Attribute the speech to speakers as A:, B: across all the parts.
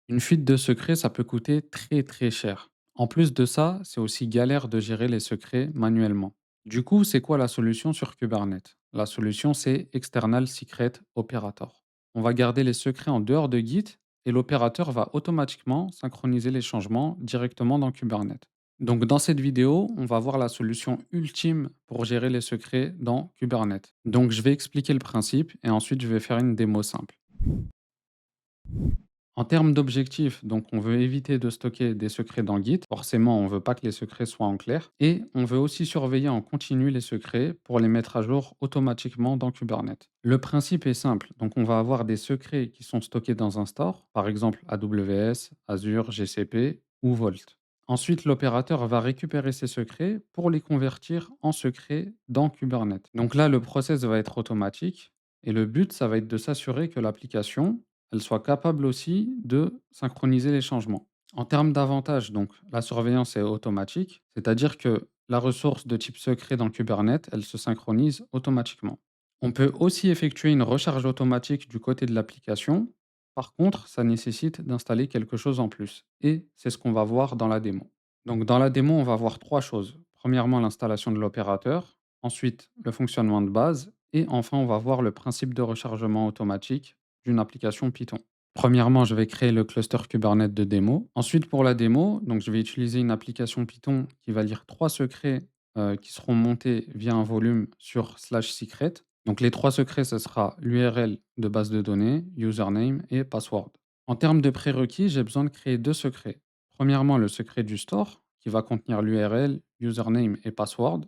A: Une fuite de secret, ça peut coûter très très cher. En plus de ça, c'est aussi galère de gérer les secrets manuellement. Du coup, c'est quoi la solution sur Kubernetes? La solution, c'est External Secret Operator. On va garder les secrets en dehors de Git et l'opérateur va automatiquement synchroniser les changements directement dans Kubernetes. Donc dans cette vidéo, on va voir la solution ultime pour gérer les secrets dans Kubernetes. Donc je vais expliquer le principe et ensuite je vais faire une démo simple. En termes d'objectifs, donc on veut éviter de stocker des secrets dans Git. Forcément, on veut pas que les secrets soient en clair. Et on veut aussi surveiller en continu les secrets pour les mettre à jour automatiquement dans Kubernetes. Le principe est simple. Donc on va avoir des secrets qui sont stockés dans un store, par exemple AWS, Azure, GCP ou Vault. Ensuite, l'opérateur va récupérer ces secrets pour les convertir en secrets dans Kubernetes. Donc là, le process va être automatique et le but, ça va être de s'assurer que l'application elle soit capable aussi de synchroniser les changements. En termes d'avantages, donc la surveillance est automatique, c'est-à-dire que la ressource de type secret dans Kubernetes, elle se synchronise automatiquement. On peut aussi effectuer une recharge automatique du côté de l'application. Par contre, ça nécessite d'installer quelque chose en plus. Et c'est ce qu'on va voir dans la démo. Donc dans la démo, on va voir trois choses. Premièrement, l'installation de l'opérateur. Ensuite, le fonctionnement de base. Et enfin, on va voir le principe de rechargement automatique d'une application Python. Premièrement, je vais créer le cluster Kubernetes de démo. Ensuite, pour la démo, donc je vais utiliser une application Python qui va lire trois secrets qui seront montés via un volume sur slash secret. Donc les trois secrets, ce sera l'URL de base de données, username et password. En termes de prérequis, j'ai besoin de créer deux secrets. Premièrement, le secret du store qui va contenir l'URL, username et password.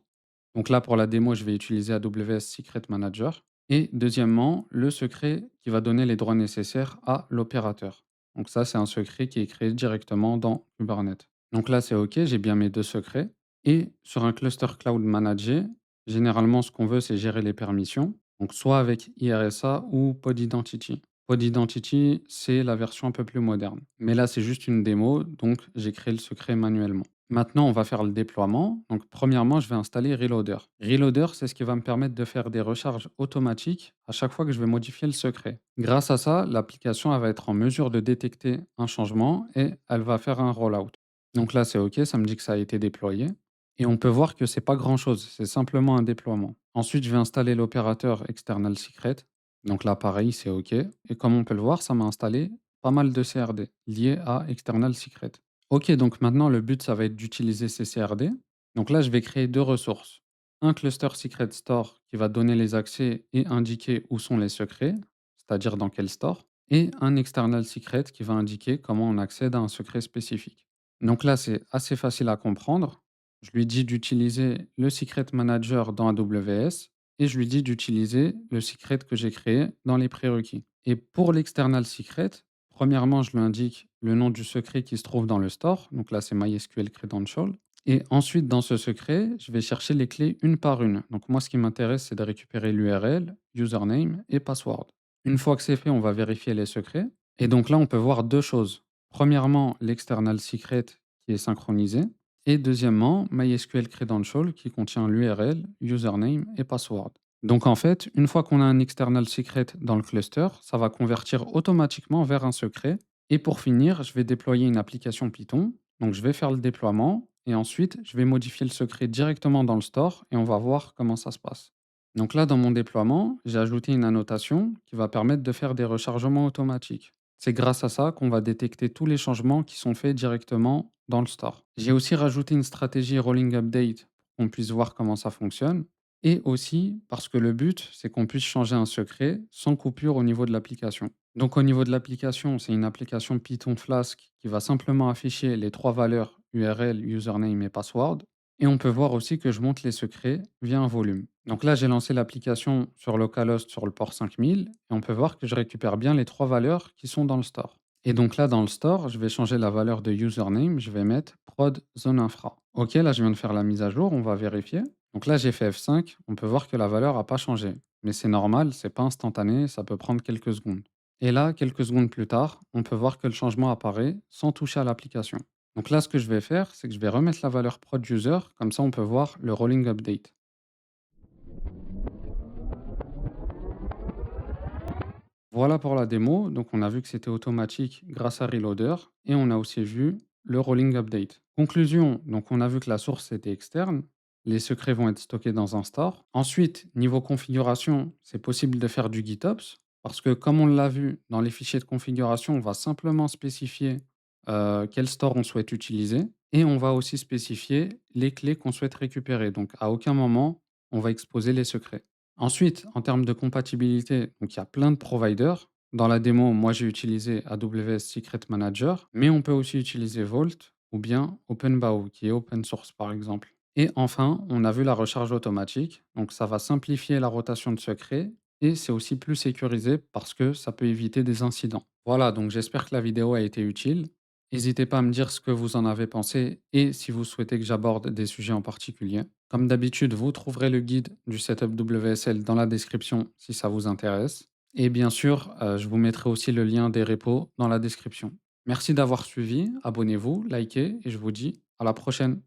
A: Donc là, pour la démo, je vais utiliser AWS Secret Manager. Et deuxièmement, le secret qui va donner les droits nécessaires à l'opérateur. Donc ça, c'est un secret qui est créé directement dans Kubernetes. Donc là, c'est OK, j'ai bien mes deux secrets. Et sur un cluster cloud managé, généralement, ce qu'on veut, c'est gérer les permissions. Donc soit avec IRSA ou Pod Identity. Pod Identity, c'est la version un peu plus moderne. Mais là, c'est juste une démo, donc j'ai créé le secret manuellement. Maintenant, on va faire le déploiement. Donc, premièrement, je vais installer Reloader. Reloader, c'est ce qui va me permettre de faire des recharges automatiques à chaque fois que je vais modifier le secret. Grâce à ça, l'application elle va être en mesure de détecter un changement et elle va faire un rollout. Donc là, c'est OK, ça me dit que ça a été déployé. Et on peut voir que c'est pas grand-chose, c'est simplement un déploiement. Ensuite, je vais installer l'opérateur External Secret. Donc là, pareil, c'est OK. Et comme on peut le voir, ça m'a installé pas mal de CRD liés à External Secret. OK, donc maintenant le but, ça va être d'utiliser ces CRD. Donc là, je vais créer 2 ressources. Un cluster secret store qui va donner les accès et indiquer où sont les secrets, c'est-à-dire dans quel store, et un external secret qui va indiquer comment on accède à un secret spécifique. Donc là, c'est assez facile à comprendre. Je lui dis d'utiliser le secret manager dans AWS et je lui dis d'utiliser le secret que j'ai créé dans les prérequis. Et pour l'external secret, premièrement, je lui indique le nom du secret qui se trouve dans le store. Donc là, c'est MySQL Credential. Et ensuite, dans ce secret, je vais chercher les clés une par une. Donc moi, ce qui m'intéresse, c'est de récupérer l'URL, username et password. Une fois que c'est fait, on va vérifier les secrets. Et donc là, on peut voir deux choses. Premièrement, l'external secret qui est synchronisé. Et deuxièmement, MySQL Credential qui contient l'URL, username et password. Donc en fait, une fois qu'on a un external secret dans le cluster, ça va convertir automatiquement vers un secret. Et pour finir, je vais déployer une application Python. Donc je vais faire le déploiement et ensuite je vais modifier le secret directement dans le store et on va voir comment ça se passe. Donc là, dans mon déploiement, j'ai ajouté une annotation qui va permettre de faire des rechargements automatiques. C'est grâce à ça qu'on va détecter tous les changements qui sont faits directement dans le store. J'ai aussi rajouté une stratégie rolling update pour qu'on puisse voir comment ça fonctionne. Et aussi parce que le but, c'est qu'on puisse changer un secret sans coupure au niveau de l'application. Donc au niveau de l'application, c'est une application Python Flask qui va simplement afficher les trois valeurs URL, username et password. Et on peut voir aussi que je monte les secrets via un volume. Donc là, j'ai lancé l'application sur localhost sur le port 5000 et on peut voir que je récupère bien les trois valeurs qui sont dans le store. Et donc là, dans le store, je vais changer la valeur de username, je vais mettre prod zone infra. Ok, là, je viens de faire la mise à jour, on va vérifier. Donc là, j'ai fait F5, on peut voir que la valeur n'a pas changé. Mais c'est normal, c'est pas instantané, ça peut prendre quelques secondes. Et là, quelques secondes plus tard, on peut voir que le changement apparaît sans toucher à l'application. Donc là, ce que je vais faire, c'est que je vais remettre la valeur prod user, comme ça on peut voir le rolling update. Voilà pour la démo. Donc, on a vu que c'était automatique grâce à Reloader et on a aussi vu le rolling update. Conclusion, donc on a vu que la source était externe. Les secrets vont être stockés dans un store. Ensuite, niveau configuration, c'est possible de faire du GitOps parce que comme on l'a vu dans les fichiers de configuration, on va simplement spécifier quel store on souhaite utiliser et on va aussi spécifier les clés qu'on souhaite récupérer. Donc, à aucun moment, on va exposer les secrets. Ensuite, en termes de compatibilité, donc il y a plein de providers. Dans la démo, moi j'ai utilisé AWS Secret Manager, mais on peut aussi utiliser Vault ou bien OpenBAO, qui est open source par exemple. Et enfin, on a vu la recharge automatique, donc ça va simplifier la rotation de secrets et c'est aussi plus sécurisé parce que ça peut éviter des incidents. Voilà, donc j'espère que la vidéo a été utile. N'hésitez pas à me dire ce que vous en avez pensé et si vous souhaitez que j'aborde des sujets en particulier. Comme d'habitude, vous trouverez le guide du setup WSL dans la description si ça vous intéresse. Et bien sûr, je vous mettrai aussi le lien des repos dans la description. Merci d'avoir suivi, abonnez-vous, likez et je vous dis à la prochaine.